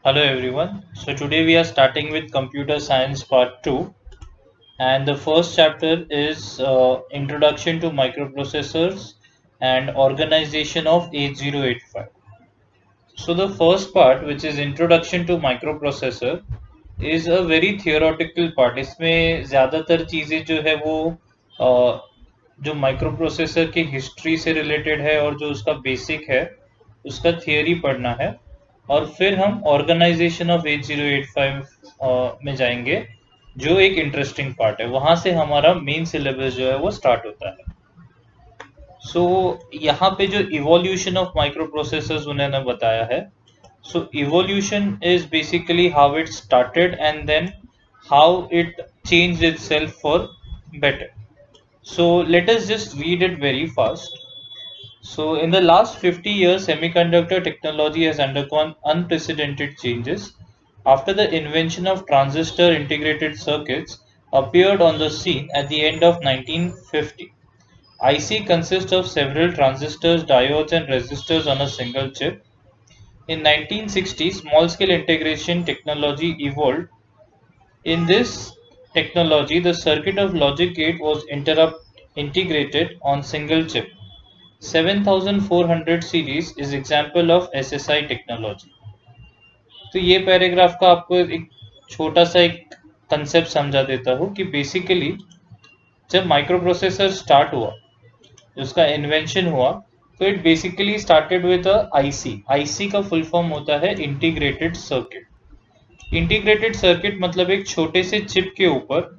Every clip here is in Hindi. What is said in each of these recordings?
Hello everyone. So today we are starting with computer science part 2, and the first chapter is introduction to microprocessors and organization of 8085. So the first part, which is introduction to microprocessor, is a very theoretical part. इसमें ज़्यादातर चीज़ें जो है वो अ, जो माइक्रोप्रोसेसर की हिस्ट्री से रिलेटेड है और जो उसका बेसिक है उसका थियरी पढ़ना है। और फिर हम ऑर्गेनाइजेशन ऑफ 8085 में जाएंगे, जो एक इंटरेस्टिंग पार्ट है। वहां से हमारा मेन सिलेबस जो है वो स्टार्ट होता है। सो यहाँ पे जो इवोल्यूशन ऑफ माइक्रो प्रोसेसर्स उन्होंने बताया है। So evolution is basically how it started and then how it change itself for better. So let us just read it very fast. So in the last 50 years, semiconductor technology has undergone unprecedented changes. After the invention of transistor integrated circuits appeared on the scene at the end of 1950, IC consists of several transistors, diodes, and resistors on a single chip. In 1960, small-scale integration technology evolved. In this technology, the circuit of logic gate was integrated on single chip. 7400 series is example of SSI technology. तो ये पैराग्राफ का आपको एक छोटा सा एक कंसेप्ट समझा देता हूँ कि बेसिकली जब माइक्रो प्रोसेसर स्टार्ट हुआ, उसका इन्वेंशन हुआ, तो it basically started with IC. IC का फुल फॉर्म होता है इंटीग्रेटेड सर्किट। इंटीग्रेटेड सर्किट मतलब एक छोटे से चिप के ऊपर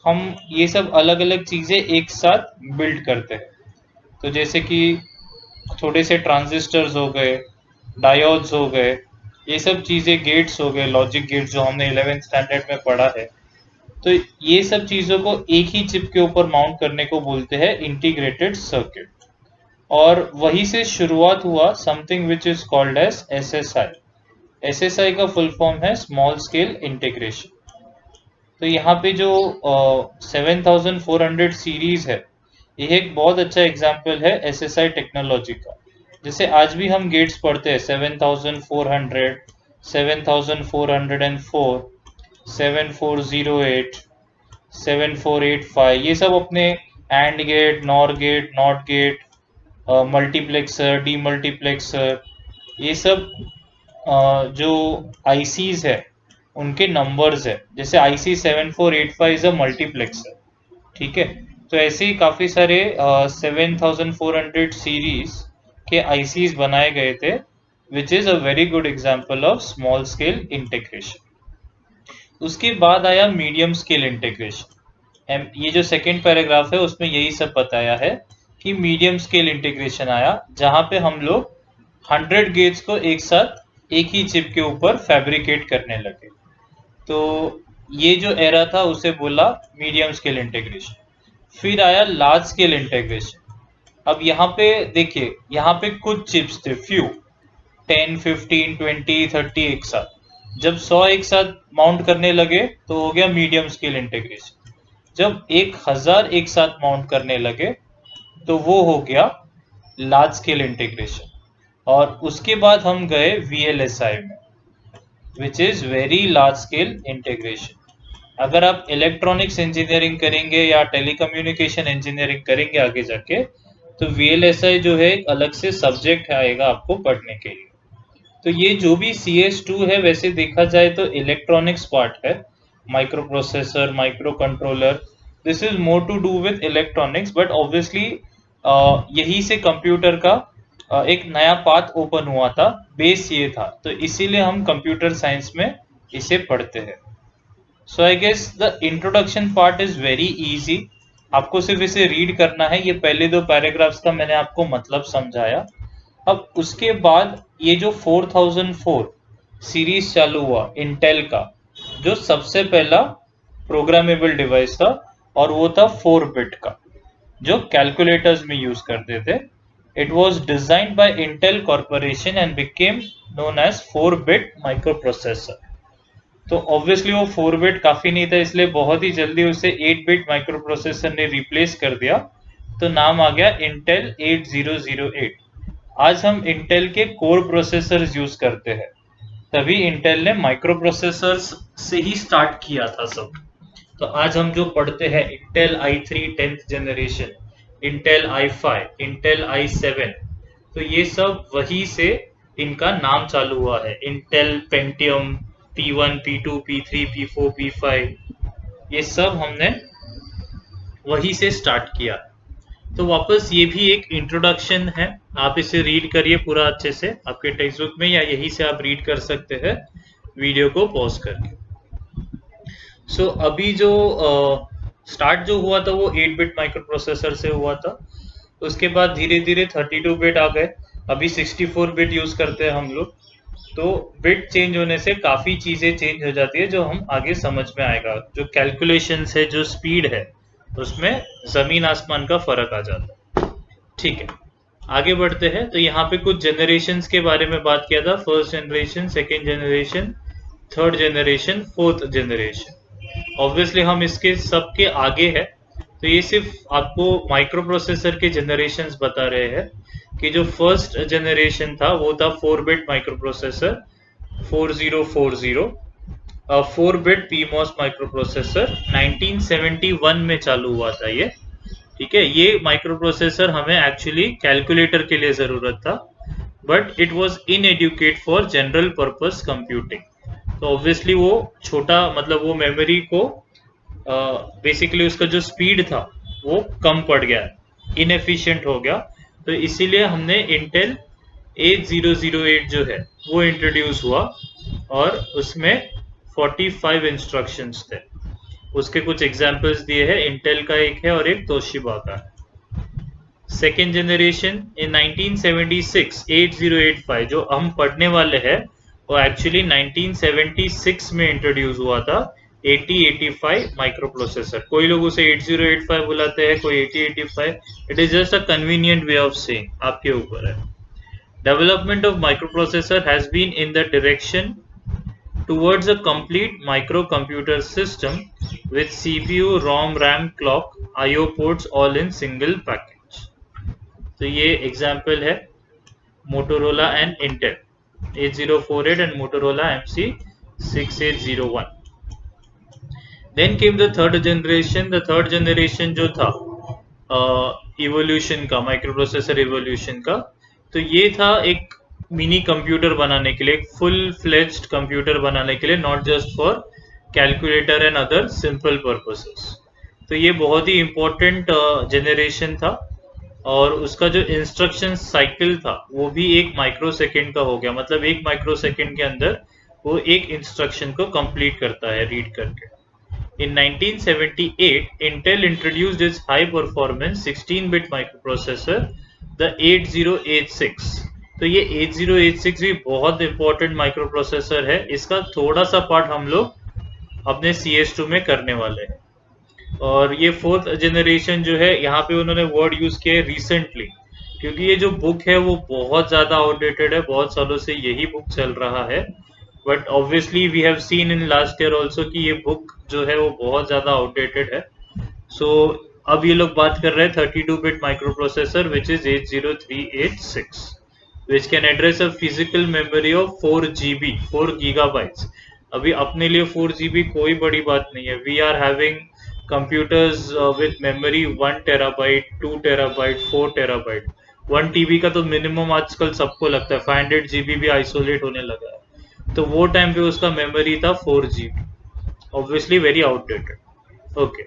हम ये सब अलग अलग चीजें एक साथ बिल्ड करते हैं। तो जैसे कि थोड़े से ट्रांजिस्टर्स हो गए, डायोड्स हो गए, ये सब चीजें, गेट्स हो गए, लॉजिक गेट्स जो हमने 11th स्टैंडर्ड में पढ़ा है। तो ये सब चीजों को एक ही चिप के ऊपर माउंट करने को बोलते हैं इंटीग्रेटेड सर्किट। और वहीं से शुरुआत हुआ something which is called as SSI. SSI का फुल फॉर्म है स्मॉल स्केल इंटीग्रेशन। तो यहाँ पे जो 7400 सीरीज है, ये एक बहुत अच्छा एग्जाम्पल है एसएसआई टेक्नोलॉजी का। जैसे आज भी हम गेट्स पढ़ते हैं 7400, 7404, 7408, 7485, ये सब अपने AND gate, NOR gate, NOT gate, multiplexer, demultiplexer, ये सब जो आईसीज है उनके नंबर्स है। जैसे आईसी 7485 इज अ मल्टीप्लेक्सर, ठीक है। तो ऐसे ही काफी सारे 7400 सीरीज के आईसीज बनाए गए थे, which is a very good example of small scale integration. उसके बाद आया मीडियम स्केल इंटीग्रेशन। ये जो सेकेंड पैराग्राफ है उसमें यही सब बताया है कि मीडियम स्केल इंटीग्रेशन आया, जहां पे हम लोग 100 गेट्स को एक साथ एक ही चिप के ऊपर फैब्रिकेट करने लगे। तो ये जो एरा था उसे बोला मीडियम स्केल इंटीग्रेशन। फिर आया लार्ज स्केल इंटीग्रेशन। अब यहाँ पे देखिए, यहाँ पे कुछ चिप्स थे, फ्यू, 10, 15, 20, 30 एक साथ। जब 100 एक साथ माउंट करने लगे तो हो गया मीडियम स्केल इंटीग्रेशन। जब 1000 एक साथ माउंट करने लगे तो वो हो गया लार्ज स्केल इंटीग्रेशन। और उसके बाद हम गए वीएलएसआई में, which is very large scale integration. अगर आप इलेक्ट्रॉनिक्स इंजीनियरिंग करेंगे या टेलीकम्युनिकेशन इंजीनियरिंग करेंगे आगे जाके, तो वीएलएसआई जो है एक अलग से सब्जेक्ट आएगा आपको पढ़ने के लिए। तो ये जो भी CS2 है, वैसे देखा जाए तो इलेक्ट्रॉनिक्स पार्ट है। Micro processor, micro controller, this is more to do with electronics, but obviously यही से कंप्यूटर का एक नया पाथ ओपन हुआ था, बेस ये था, तो इसीलिए हम कंप्यूटर साइंस में इसे पढ़ते हैं। So I guess the introduction part is very easy. आपको सिर्फ इसे रीड करना है। ये पहले दो पैराग्राफ्स का मैंने आपको मतलब समझाया। अब उसके बाद ये जो 4004 सीरीज चालू हुआ इंटेल का, जो सबसे पहला प्रोग्रामेबल डिवाइस था, और वो था 4 बिट का, जो कैलकुलेटर्स में यूज करते थे। It was designed by Intel corporation and became known as 4 bit micro processor. तो ऑब्वियसली वो 4 बिट काफी नहीं था, इसलिए बहुत ही जल्दी उसे 8 बिट माइक्रो प्रोसेसर ने रिप्लेस कर दिया। तो नाम आ गया इंटेल 8008। आज हम इंटेल के कोर प्रोसेसर यूज करते हैं। तभी इंटेल ने माइक्रो प्रोसेसर्स से ही स्टार्ट किया था सब। तो आज हम जो पढ़ते हैं Intel i3 10th generation, Intel i5, Intel i7, तो ये सब वही से इनका नाम चालू हुआ है। Intel Pentium P1, P2, P3, P4, P5, ये सब हमने वही से स्टार्ट किया। तो वापस ये भी एक इंट्रोडक्शन है, आप इसे रीड करिए पूरा अच्छे से आपके टेक्स्ट बुक में, या यहीं से आप रीड कर सकते हैं वीडियो को पॉज करके। अभी जो स्टार्ट जो हुआ था वो 8 बिट माइक्रो प्रोसेसर से हुआ था। उसके बाद धीरे धीरे 32 बिट आ गए, अभी 64 बिट यूज करते हैं हम लोग। तो बिट चेंज होने से काफी चीजें चेंज हो जाती है, जो हम आगे समझ में आएगा। जो कैलकुलेशंस है, जो स्पीड है, उसमें जमीन आसमान का फर्क आ जाता है। ठीक है, आगे बढ़ते हैं। तो यहाँ पे कुछ जनरेशन्स के बारे में बात किया था, first generation, second generation, third generation, fourth generation. Obviously हम इसके सबके आगे है, तो ये सिर्फ आपको माइक्रो प्रोसेसर के जनरेशन्स बता रहे हैं कि जो फर्स्ट जनरेशन था वो था 4 bit micro processor 4040, 4 bit PMOS micro processor 1971 में चालू हुआ था ये। ठीक है, ये माइक्रो प्रोसेसर हमें एक्चुअली कैलकुलेटर के लिए जरूरत था, but it was inadequate for general purpose computing. तो ऑब्वियसली वो छोटा, मतलब वो मेमोरी को बेसिकली उसका जो स्पीड था वो कम पड़ गया, इनएफिशिएंट हो गया। तो इसीलिए हमने इंटेल 8008 जो है वो इंट्रोड्यूस हुआ, और उसमें 45 इंस्ट्रक्शंस थे। उसके कुछ एग्जांपल्स दिए हैं, इंटेल का एक है और एक तोशिबा का है। सेकेंड जनरेशन इन 1976 8085 जो हम पढ़ने वाले हैं वो एक्चुअली 1976 में इंट्रोड्यूस हुआ था, 8085 माइक्रो प्रोसेसर। कोई लोग उसे 8085 बुलाते हैं, कोई 8085। It is just a convenient way of saying, आपके ऊपर है। Development of micro processor has been in the direction towards a complete microcomputer system with CPU, ROM, RAM, clock, IO ports all in single package. तो ये एग्जाम्पल है Motorola and Intel 8048 and Motorola MC6801। Then came the third generation. The third generation जो था इवोल्यूशन का, माइक्रो प्रोसेसर इवोल्यूशन का, तो ये था एक मिनी कंप्यूटर बनाने के लिए, एक फुल फ्लेज्ड कंप्यूटर बनाने के लिए, not just for calculator and other simple purposes. तो ये बहुत ही इम्पोर्टेंट जनरेशन था, और उसका जो इंस्ट्रक्शन साइकिल था वो भी 1 माइक्रो सेकेंड का हो गया। मतलब 1 माइक्रो सेकेंड के अंदर वो एक इंस्ट्रक्शन को कंप्लीट करता है रीड करके। In 1978, Intel introduced its high-performance 16-bit microprocessor, the 8086। तो ये 8086 भी बहुत इंपॉर्टेंट माइक्रो प्रोसेसर है। इसका थोड़ा सा पार्ट हम लोग अपने CS2 में करने वाले हैं। और ये फोर्थ जनरेशन जो है, यहाँ पे उन्होंने वर्ड यूज किया है रिसेंटली, क्योंकि ये जो बुक है वो बहुत ज्यादा आउटडेटेड है, बहुत सालों से यही बुक चल रहा है। But obviously we have seen in last year also कि ये बुक जो है वो बहुत ज्यादा आउटडेटेड है। सो अब ये लोग बात कर रहे हैं 32 bit micro processor which is 80386, which can address a physical memory of 4 GB, 4 GB। अभी अपने लिए 4 GB कोई बड़ी बात नहीं है। We are having computers with memory 1 terabyte, 2 terabyte, 4 terabyte। 1 TB का तो मिनिमम आजकल सबको लगता है, 500 GB भी आइसोलेट होने लगा है। तो वो टाइम पे उसका मेमोरी था 4 GB, obviously very outdated. Okay,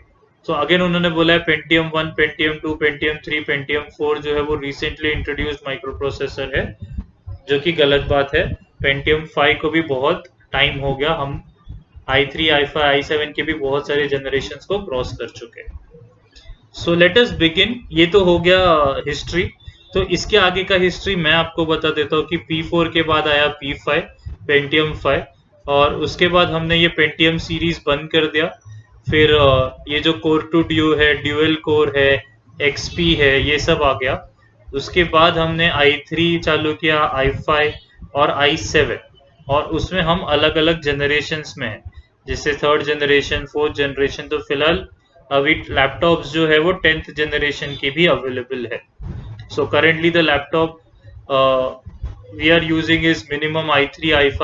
so again उन्होंने बोला है पेंटियम 1, पेंटियम 2, पेंटियम 3, पेंटियम 4 जो है वो रिसेंटली इंट्रोड्यूस्ड माइक्रो प्रोसेसर है, जो कि गलत बात है। पेंटियम 5 को भी बहुत टाइम हो गया, हम i3, i5, i7 के भी बहुत सारे जनरेशन को क्रॉस कर चुके हैं। So let us begin. ये तो हो गया हिस्ट्री। तो इसके आगे का हिस्ट्री मैं आपको बता देता हूँ कि P4 के बाद आया P5, पेंटियम 5, और उसके बाद हमने ये पेंटियम सीरीज बंद कर दिया। फिर ये जो कोर टू ड्यू है, ड्यूअल कोर है, XP है, ये सब आ गया। उसके बाद हमने i3 चालू किया, i5 और i7, और उसमें हम अलग अलग जनरेशन्स में हैं, जैसे थर्ड जनरेशन, फोर्थ जनरेशन। तो फिलहाल अभी लैपटॉप्स जो है वो 10th जनरेशन की भी अवेलेबल है। So currently the laptop we are using is minimum i3, i5